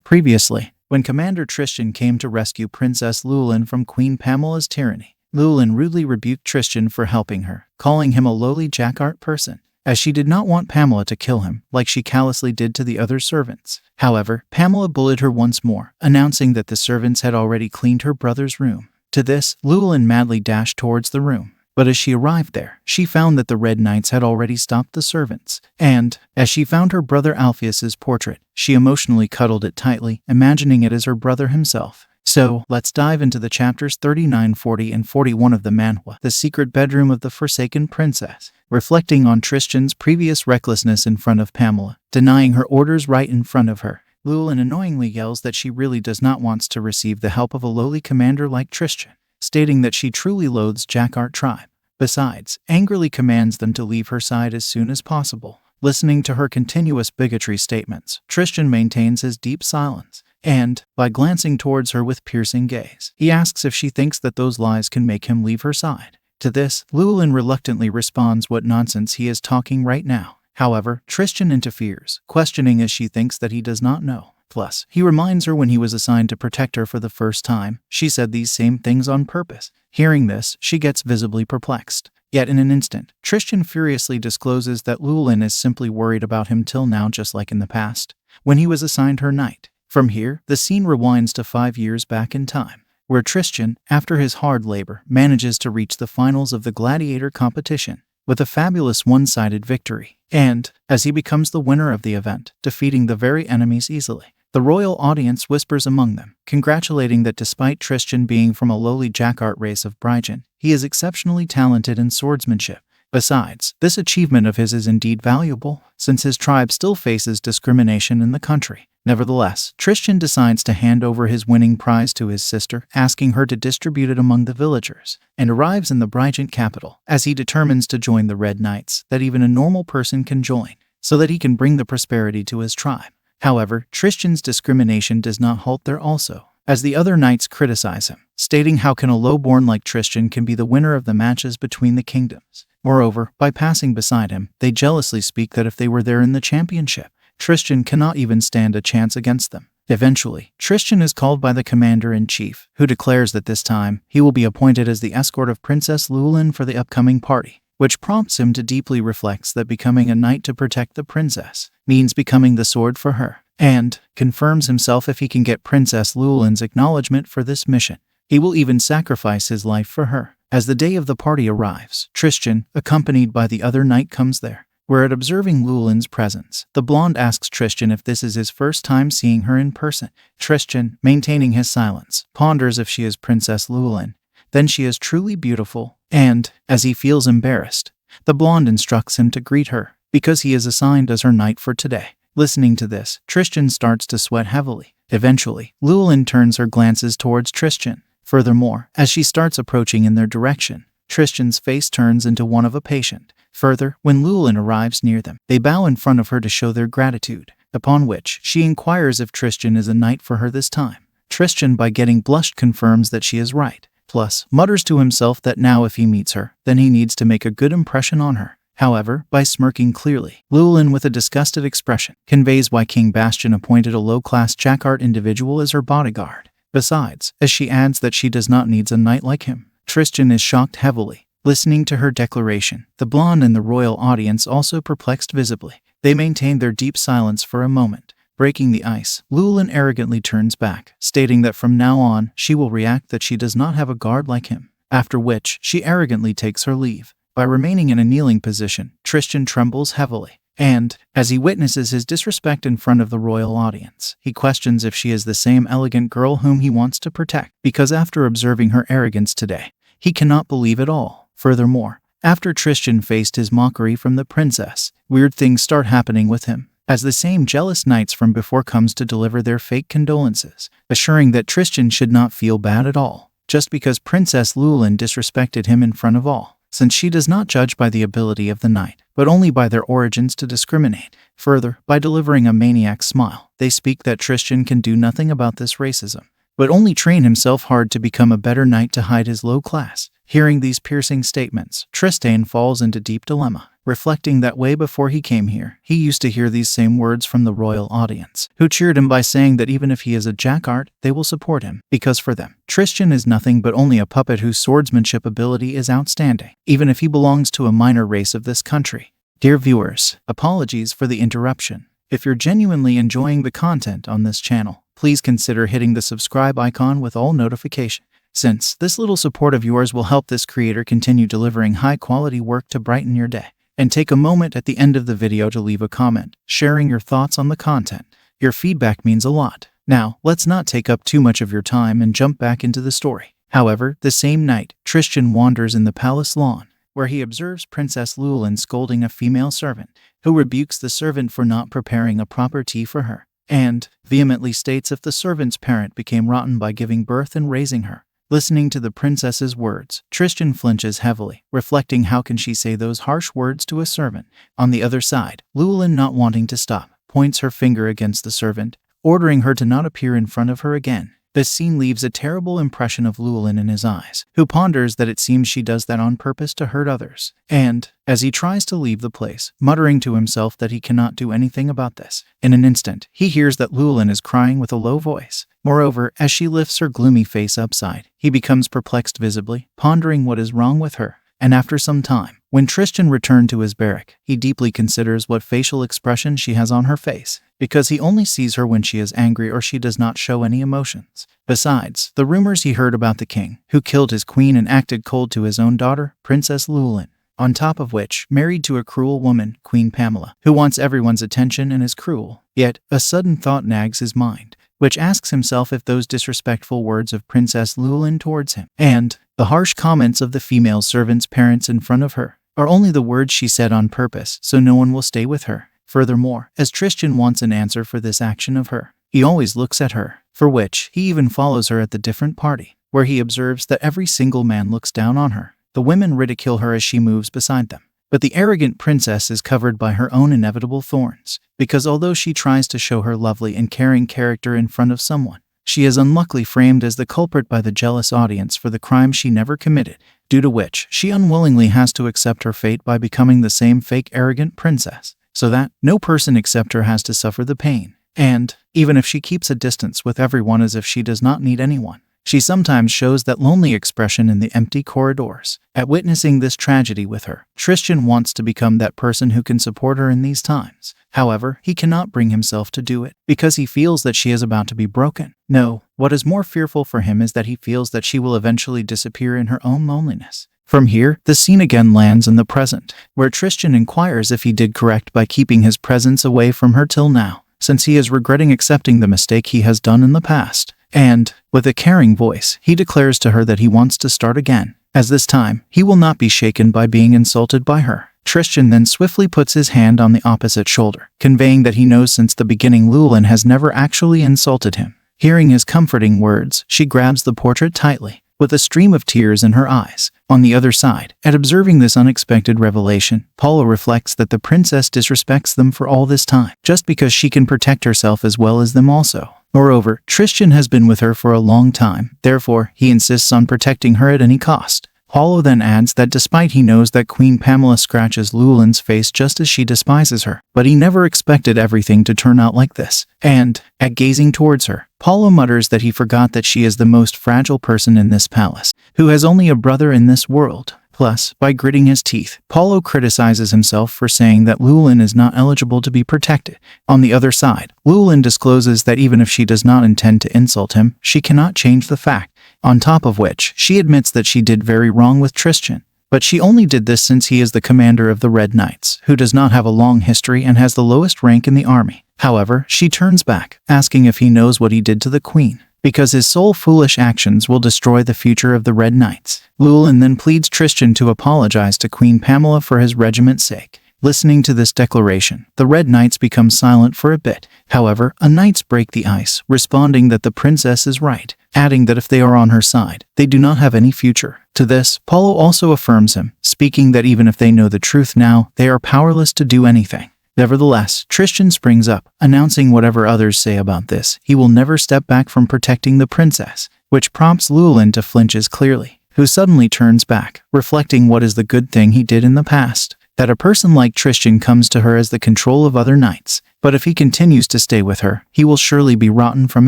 Previously, when Commander Tristan came to rescue Princess Lewellyn from Queen Pamela's tyranny, Lewellyn rudely rebuked Tristan for helping her, calling him a lowly jackart person, as she did not want Pamela to kill him like she callously did to the other servants. However, Pamela bullied her once more, announcing that the servants had already cleaned her brother's room. To this, Lewellyn madly dashed towards the room. But as she arrived there, she found that the Red Knights had already stopped the servants, and, as she found her brother Alpheus's portrait, she emotionally cuddled it tightly, imagining it as her brother himself. So, let's dive into the chapters 39, 40, and 41 of the manhwa, The Secret Bedroom of the Forsaken Princess, reflecting on Tristan's previous recklessness in front of Pamela, denying her orders right in front of her. Lewellyn annoyingly yells that she really does not want to receive the help of a lowly commander like Tristan, stating that she truly loathes Jackart tribe. Besides, angrily commands them to leave her side as soon as possible. Listening to her continuous bigotry statements, Tristan maintains his deep silence, and, by glancing towards her with piercing gaze, he asks if she thinks that those lies can make him leave her side. To this, Lewellyn reluctantly responds what nonsense he is talking right now. However, Tristan interferes, questioning as she thinks that he does not know. Plus, he reminds her when he was assigned to protect her for the first time, she said these same things on purpose. Hearing this, she gets visibly perplexed. Yet in an instant, Tristan furiously discloses that Lewellyn is simply worried about him till now, just like in the past, when he was assigned her knight. From here, the scene rewinds to 5 years back in time, where Tristan, after his hard labor, manages to reach the finals of the gladiator competition with a fabulous one-sided victory. And, as he becomes the winner of the event, defeating the very enemies easily, the royal audience whispers among them, congratulating that despite Tristan being from a lowly jackart race of Brygen, he is exceptionally talented in swordsmanship. Besides, this achievement of his is indeed valuable, since his tribe still faces discrimination in the country. Nevertheless, Tristan decides to hand over his winning prize to his sister, asking her to distribute it among the villagers, and arrives in the Brygen capital, as he determines to join the Red Knights that even a normal person can join, so that he can bring the prosperity to his tribe. However, Tristan's discrimination does not halt there also, as the other knights criticize him, stating how can a lowborn like Tristan can be the winner of the matches between the kingdoms. Moreover, by passing beside him, they jealously speak that if they were there in the championship, Tristan cannot even stand a chance against them. Eventually, Tristan is called by the commander-in-chief, who declares that this time, he will be appointed as the escort of Princess Lewellyn for the upcoming party, which prompts him to deeply reflect that becoming a knight to protect the princess means becoming the sword for her, and confirms himself if he can get Princess Lewellyn's acknowledgement for this mission, he will even sacrifice his life for her. As the day of the party arrives, Tristan, accompanied by the other knight, comes there, where at observing Lewellyn's presence, the blonde asks Tristan if this is his first time seeing her in person. Tristan, maintaining his silence, ponders if she is Princess Lewellyn. Then she is truly beautiful, and, as he feels embarrassed, the blonde instructs him to greet her, because he is assigned as her knight for today. Listening to this, Tristan starts to sweat heavily. Eventually, Lewellyn turns her glances towards Tristan. Furthermore, as she starts approaching in their direction, Tristan's face turns into one of a patient. Further, when Lewellyn arrives near them, they bow in front of her to show their gratitude, upon which she inquires if Tristan is a knight for her this time. Tristan, by getting blushed, confirms that she is right. Plus, mutters to himself that now if he meets her, then he needs to make a good impression on her. However, by smirking clearly, Lewellyn, with a disgusted expression, conveys why King Bastian appointed a low-class jackart individual as her bodyguard. Besides, as she adds that she does not need a knight like him, Tristan is shocked heavily. Listening to her declaration, the blonde and the royal audience also perplexed visibly. They maintain their deep silence for a moment. Breaking the ice, Lewellyn arrogantly turns back, stating that from now on, she will react that she does not have a guard like him, after which she arrogantly takes her leave. By remaining in a kneeling position, Tristan trembles heavily, and, as he witnesses his disrespect in front of the royal audience, he questions if she is the same elegant girl whom he wants to protect, because after observing her arrogance today, he cannot believe it all. Furthermore, after Tristan faced his mockery from the princess, weird things start happening with him, as the same jealous knights from before comes to deliver their fake condolences, assuring that Tristan should not feel bad at all, just because Princess Lewellyn disrespected him in front of all, since she does not judge by the ability of the knight, but only by their origins to discriminate. Further, by delivering a maniac smile, they speak that Tristan can do nothing about this racism, but only train himself hard to become a better knight to hide his low class. Hearing these piercing statements, Tristan falls into deep dilemma. reflecting that way before he came here, he used to hear these same words from the royal audience, who cheered him by saying that even if he is a jackart, they will support him, because for them, Tristan is nothing but only a puppet whose swordsmanship ability is outstanding, even if he belongs to a minor race of this country. Dear viewers, apologies for the interruption. If you're genuinely enjoying the content on this channel, please consider hitting the subscribe icon with all notifications, since this little support of yours will help this creator continue delivering high-quality work to brighten your day. And take a moment at the end of the video to leave a comment, sharing your thoughts on the content. Your feedback means a lot. Now, let's not take up too much of your time and jump back into the story. However, the same night, Tristan wanders in the palace lawn, where he observes Princess Lewellyn scolding a female servant, who rebukes the servant for not preparing a proper tea for her, and vehemently states if the servant's parent became rotten by giving birth and raising her. Listening to the princess's words, Tristan flinches heavily, reflecting how can she say those harsh words to a servant. On the other side, Lewellyn, not wanting to stop, points her finger against the servant, ordering her to not appear in front of her again. This scene leaves a terrible impression of Lewellyn in his eyes, who ponders that it seems she does that on purpose to hurt others. And, as he tries to leave the place, muttering to himself that he cannot do anything about this, in an instant, he hears that Lewellyn is crying with a low voice. Moreover, as she lifts her gloomy face upside, he becomes perplexed visibly, pondering what is wrong with her. And after some time, when Tristan returned to his barrack, he deeply considers what facial expression she has on her face, because he only sees her when she is angry or she does not show any emotions. Besides, the rumors he heard about the king, who killed his queen and acted cold to his own daughter, Princess Lewellyn, on top of which, married to a cruel woman, Queen Pamela, who wants everyone's attention and is cruel. Yet, a sudden thought nags his mind, which asks himself if those disrespectful words of Princess Lewellyn towards him, and the harsh comments of the female servant's parents in front of her, are only the words she said on purpose so no one will stay with her. Furthermore, as Tristan wants an answer for this action of her, he always looks at her, for which he even follows her at the different party, where he observes that every single man looks down on her. The women ridicule her as she moves beside them. But the arrogant princess is covered by her own inevitable thorns, because although she tries to show her lovely and caring character in front of someone, she is unluckily framed as the culprit by the jealous audience for the crime she never committed, due to which she unwillingly has to accept her fate by becoming the same fake arrogant princess, so that no person except her has to suffer the pain. And, even if she keeps a distance with everyone as if she does not need anyone, she sometimes shows that lonely expression in the empty corridors. At witnessing this tragedy with her, Tristan wants to become that person who can support her in these times. However, he cannot bring himself to do it, because he feels that she is about to be broken. No, what is more fearful for him is that he feels that she will eventually disappear in her own loneliness. From here, the scene again lands in the present, where Tristan inquires if he did correct by keeping his presence away from her till now, since he is regretting accepting the mistake he has done in the past. And, with a caring voice, he declares to her that he wants to start again, as this time, he will not be shaken by being insulted by her. Tristan then swiftly puts his hand on the opposite shoulder, conveying that he knows since the beginning Lewellyn has never actually insulted him. Hearing his comforting words, she grabs the portrait tightly, with a stream of tears in her eyes. On the other side, at observing this unexpected revelation, Paula reflects that the princess disrespects them for all this time, just because she can protect herself as well as them also. Moreover, Tristan has been with her for a long time, therefore, he insists on protecting her at any cost. Paulo then adds that despite he knows that Queen Pamela scratches Lewellyn's face just as she despises her, but he never expected everything to turn out like this. And, at gazing towards her, Paulo mutters that he forgot that she is the most fragile person in this palace, who has only a brother in this world. Plus, by gritting his teeth, Paulo criticizes himself for saying that Lewellyn is not eligible to be protected. On the other side, Lewellyn discloses that even if she does not intend to insult him, she cannot change the fact. On top of which, she admits that she did very wrong with Tristan. But she only did this since he is the commander of the Red Knights, who does not have a long history and has the lowest rank in the army. However, she turns back, asking if he knows what he did to the queen, because his sole foolish actions will destroy the future of the Red Knights. Lewellyn then pleads Tristan to apologize to Queen Pamela for his regiment's sake. Listening to this declaration, the Red Knights become silent for a bit. However, a knights break the ice, responding that the princess is right, adding that if they are on her side, they do not have any future. To this, Paulo also affirms him, speaking that even if they know the truth now, they are powerless to do anything. Nevertheless, Tristan springs up, announcing whatever others say about this, he will never step back from protecting the princess, which prompts Lewellyn to flinch clearly, who suddenly turns back, reflecting what is the good thing he did in the past. that a person like Tristan comes to her as the control of other knights, but if he continues to stay with her, he will surely be rotten from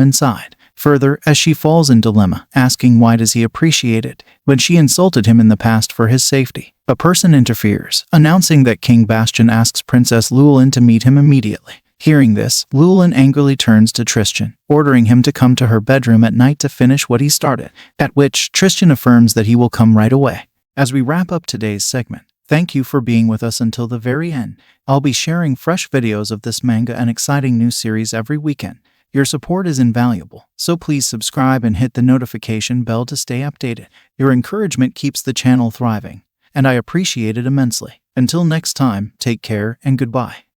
inside. Further, as she falls in dilemma, asking why does he appreciate it when she insulted him in the past for his safety, a person interferes, announcing that King Bastian asks Princess Lewellyn to meet him immediately. Hearing this, Lewellyn angrily turns to Tristan, ordering him to come to her bedroom at night to finish what he started, at which Tristan affirms that he will come right away. As we wrap up today's segment, thank you for being with us until the very end. I'll be sharing fresh videos of this manga and exciting new series every weekend. Your support is invaluable, so please subscribe and hit the notification bell to stay updated. Your encouragement keeps the channel thriving, and I appreciate it immensely. Until next time, take care and goodbye.